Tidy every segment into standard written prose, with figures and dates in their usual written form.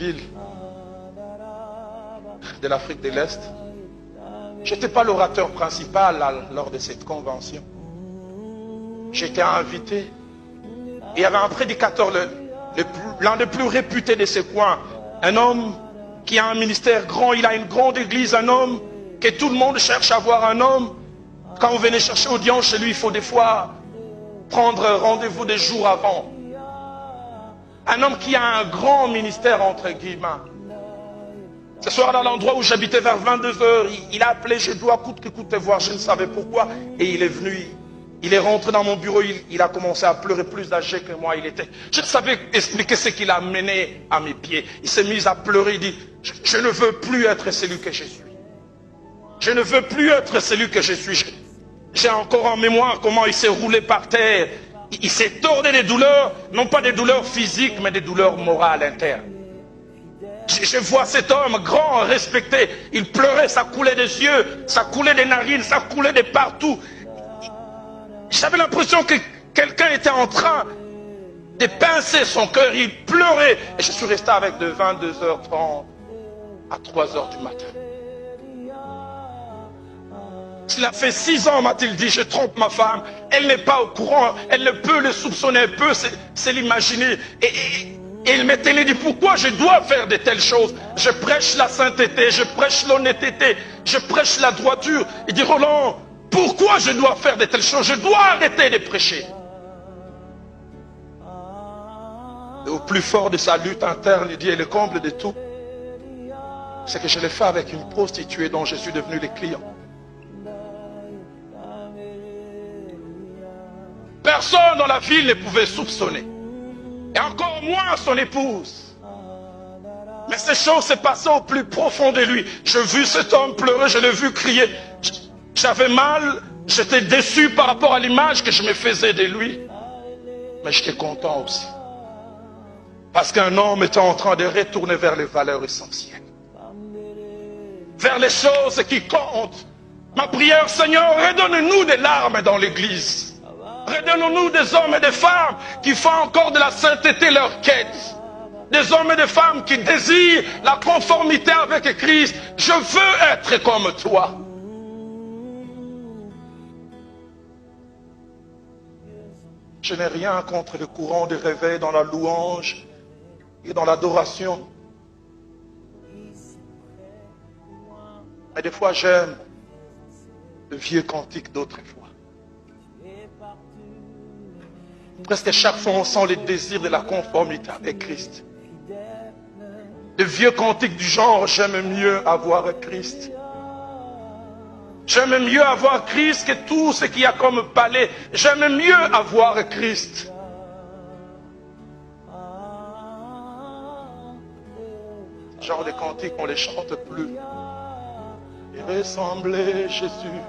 ville de l'Afrique de l'Est. Je n'étais pas l'orateur principal lors de cette convention. J'étais invité. Et il y avait un prédicateur, l'un des plus réputés de ce coin. Un homme qui a un ministère grand, il a une grande église, un homme que tout le monde cherche à voir, un homme. Quand vous venez chercher audience chez lui, il faut des fois prendre rendez-vous des jours avant. Un homme qui a un grand ministère, entre guillemets. Ce soir, dans l'endroit où j'habitais vers 22 h, il a appelé, je dois coûte que coûte te voir, je ne savais pourquoi. Et il est venu, il est rentré dans mon bureau, il a commencé à pleurer, plus âgé que moi il était. Je ne savais expliquer ce qu'il a mené à mes pieds. Il s'est mis à pleurer, il dit, je ne veux plus être celui que je suis. Je ne veux plus être celui que je suis. J'ai encore en mémoire comment il s'est roulé par terre. Il s'est tordu des douleurs, non pas des douleurs physiques, mais des douleurs morales internes. Je vois cet homme grand, respecté. Il pleurait, ça coulait des yeux, ça coulait des narines, ça coulait de partout. J'avais l'impression que quelqu'un était en train de pincer son cœur. Il pleurait. Et je suis resté avec de 22 h 30 à 3 h du matin. Cela fait 6 ans, m'a-t-il dit, je trompe ma femme. Elle n'est pas au courant, elle ne peut le soupçonner, elle peut se l'imaginer. Et il m'était dit, pourquoi je dois faire de telles choses? Je prêche la sainteté, je prêche l'honnêteté, je prêche la droiture. Il dit, Roland, pourquoi je dois faire de telles choses? Je dois arrêter de prêcher. Et au plus fort de sa lutte interne, il dit, et le comble de tout, c'est que je l'ai fait avec une prostituée dont je suis devenu le client. Personne dans la ville ne pouvait soupçonner. Et encore moins son épouse. Mais ces choses s'est passées au plus profond de lui. J'ai vu cet homme pleurer, je l'ai vu crier. J'avais mal, j'étais déçu par rapport à l'image que je me faisais de lui. Mais j'étais content aussi. Parce qu'un homme était en train de retourner vers les valeurs essentielles. Vers les choses qui comptent. Ma prière, Seigneur, redonne-nous des larmes dans l'église. Redonne-nous des hommes et des femmes qui font encore de la sainteté leur quête. Des hommes et des femmes qui désirent la conformité avec Christ. Je veux être comme toi. Je n'ai rien contre le courant de réveil dans la louange et dans l'adoration. Mais des fois j'aime le vieux cantique d'autrefois. Presque chaque fois on sent le désir de la conformité avec Christ. Le vieux cantique du genre, j'aime mieux avoir Christ. J'aime mieux avoir Christ que tout ce qu'il y a comme palais. J'aime mieux avoir Christ. Ce genre de cantique, on ne les chante plus. Et ressembler Jésus,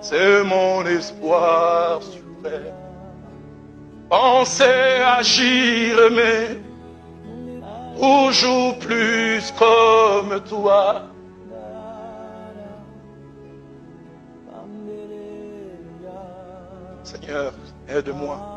c'est mon espoir suprême. Penser, agir, mais toujours plus comme toi. Seigneur, aide-moi.